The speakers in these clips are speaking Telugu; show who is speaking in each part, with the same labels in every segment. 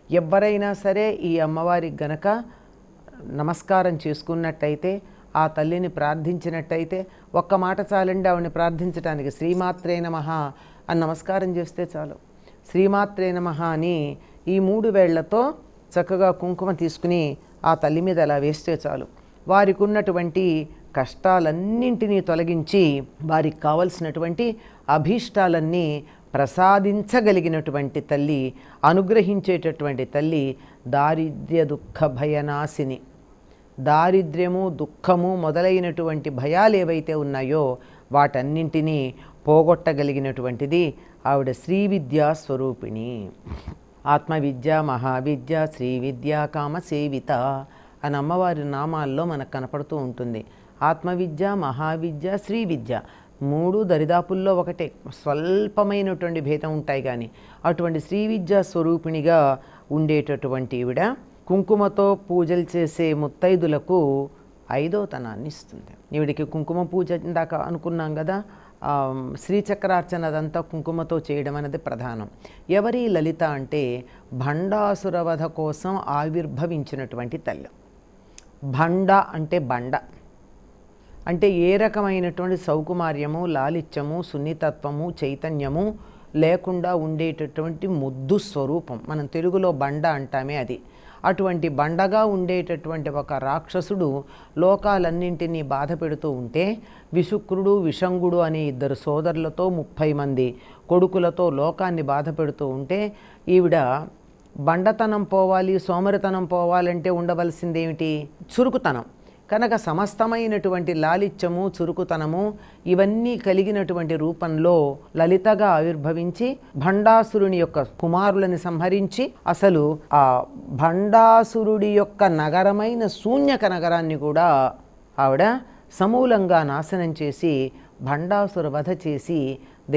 Speaker 1: ఎవరైనా సరే ఈ అమ్మవారికి గనక నమస్కారం చేసుకున్నట్టయితే, ఆ తల్లిని ప్రార్థించినట్టయితే, ఒక్క మాట చాలండి ఆవిడని ప్రార్థించడానికి. శ్రీమాత్రే నమః అని నమస్కారం చేస్తే చాలు. శ్రీమాత్రే నమః అని ఈ 3 వేళ్లతో చక్కగా కుంకుమ తీసుకుని ఆ తల్లి మీద అలా వేస్తే చాలు. వారికి ఉన్నటువంటి కష్టాలన్నింటినీ తొలగించి వారికి కావలసినటువంటి అభీష్టాలన్నీ ప్రసాదించగలిగినటువంటి తల్లి, అనుగ్రహించేటటువంటి తల్లి, దారిద్ర్య దుఃఖ భయనాశిని. దారిద్ర్యము, దుఃఖము మొదలైనటువంటి భయాలు ఏవైతే ఉన్నాయో వాటన్నింటినీ పోగొట్టగలిగినటువంటిది ఆవిడ శ్రీ విద్యా స్వరూపిణి. ఆత్మవిద్య, మహావిద్య, శ్రీ విద్య, కామసేవిత అని అమ్మవారి నామాల్లో మనకు కనపడుతూ ఉంటుంది. ఆత్మవిద్య, మహావిద్య, శ్రీ విద్య 3 దరిదాపుల్లో ఒకటే, స్వల్పమైనటువంటి భేదం ఉంటాయి. కానీ అటువంటి శ్రీ విద్యా స్వరూపిణిగా ఉండేటటువంటి ఈవిడ కుంకుమతో పూజలు చేసే ముత్తైదులకు 5వ తనాన్ని ఇస్తుంది. ఈవిడికి కుంకుమ పూజ ఇందాక అనుకున్నాం కదా, శ్రీచక్రార్చన అదంతా కుంకుమతో చేయడం అనేది ప్రధానం. ఎవరి లలిత అంటే భండాసురవధ కోసం ఆవిర్భవించినటువంటి తల్లి. భండ అంటే బండ అంటే ఏ రకమైనటువంటి సౌకుమార్యము, లాలిత్యము, సున్నితత్వము, చైతన్యము లేకుండా ఉండేటటువంటి ముద్దు స్వరూపం. మనం తెలుగులో బండ అంటామే అది. అటువంటి బండగా ఉండేటటువంటి ఒక రాక్షసుడు లోకాలన్నింటినీ బాధ పెడుతూ ఉంటే, విశుక్రుడు, విషంగుడు అనే 2 సోదరులతో 30 మంది కొడుకులతో లోకాన్ని బాధ పెడుతూ ఉంటే, ఈవిడ బండతనం పోవాలి, సోమరితనం పోవాలంటే ఉండవలసిందేమిటి? చురుకుతనం. కనుక సమస్తమైనటువంటి లాలిత్యము, చురుకుతనము ఇవన్నీ కలిగినటువంటి రూపంలో లలితగా ఆవిర్భవించి భండాసురుని యొక్క కుమారులని సంహరించి, అసలు ఆ భండాసురుడి యొక్క నగరమైన శూన్యక నగరాన్ని కూడా ఆవిడ సమూలంగా నాశనం చేసి, భండాసుర వధ చేసి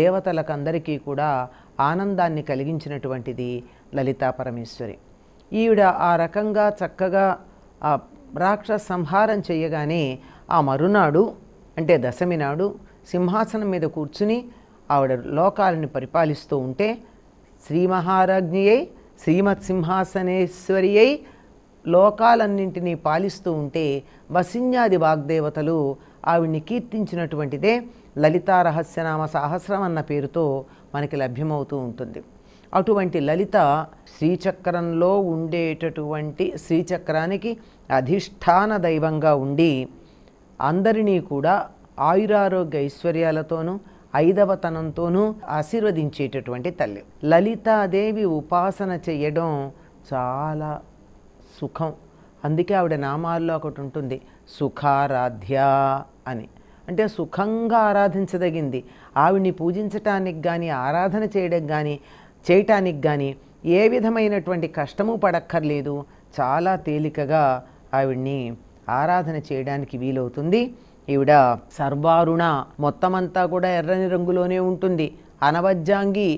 Speaker 1: దేవతలకందరికీ కూడా ఆనందాన్ని కలిగించినటువంటిది లలితా పరమేశ్వరి. ఈవిడ ఆ రకంగా చక్కగా ఆ రాక్షస సంహారం చేయగానే ఆ మరునాడు అంటే దశమి నాడు సింహాసనం మీద కూర్చుని ఆవిడ లోకాలని పరిపాలిస్తూ ఉంటే, శ్రీ మహారాజ్ఞి అయి శ్రీమత్ సింహాసనేశ్వరి అయి లోకాలన్నింటినీ పాలిస్తూ ఉంటే వసిన్యాది వాగ్దేవతలు ఆవిడ్ని కీర్తించినటువంటిదే లలితా రహస్యనామ సహస్రం అన్న పేరుతో మనకి లభ్యమవుతూ ఉంటుంది. అటువంటి లలిత శ్రీచక్రంలో ఉండేటటువంటి శ్రీచక్రానికి అధిష్టాన దైవంగా ఉండి అందరినీ కూడా ఆయురారోగ్య ఐశ్వర్యాలతోనూ 5వ తనంతోనూ ఆశీర్వదించేటటువంటి తల్లి. లలితాదేవి ఉపాసన చేయడం చాలా సుఖం. అందుకే ఆవిడ నామాల్లో ఒకటి ఉంటుంది, సుఖారాధ్య అని. అంటే సుఖంగా ఆరాధించదగింది. ఆవిడ్ని పూజించటానికి కానీ, ఆరాధన చేయటానికి కానీ ఏ విధమైనటువంటి కష్టము పడక్కర్లేదు. చాలా తేలికగా ఆవిడ్ని ఆరాధన చేయడానికి వీలవుతుంది. ఈవిడ సర్వారుణ, మొత్తమంతా కూడా ఎర్రని రంగులోనే ఉంటుంది. అనవజ్జాంగి,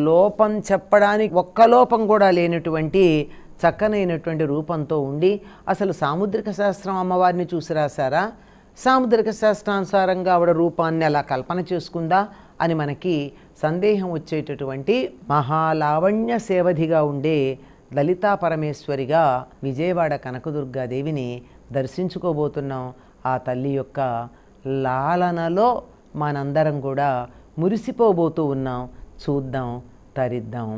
Speaker 1: లోపం చెప్పడానికి ఒక్క లోపం కూడా లేనటువంటి చక్కనైనటువంటి రూపంతో ఉండి, అసలు సాముద్రిక శాస్త్రం అమ్మవారిని చూసి రాశారా? సాముద్రిక శాస్త్రానుసారంగా ఆవిడ రూపాన్ని అలా కల్పన చేసుకుందా అని మనకి సందేహం వచ్చేటటువంటి మహాలావణ్య సేవధిగా ఉండే లలితా పరమేశ్వరిగా విజయవాడ కనకదుర్గాదేవిని దర్శించుకోబోతున్నాం. ఆ తల్లి యొక్క లాలనలో మనందరం కూడా మురిసిపోబోతూ ఉన్నాం. చూద్దాం, తరిద్దాం.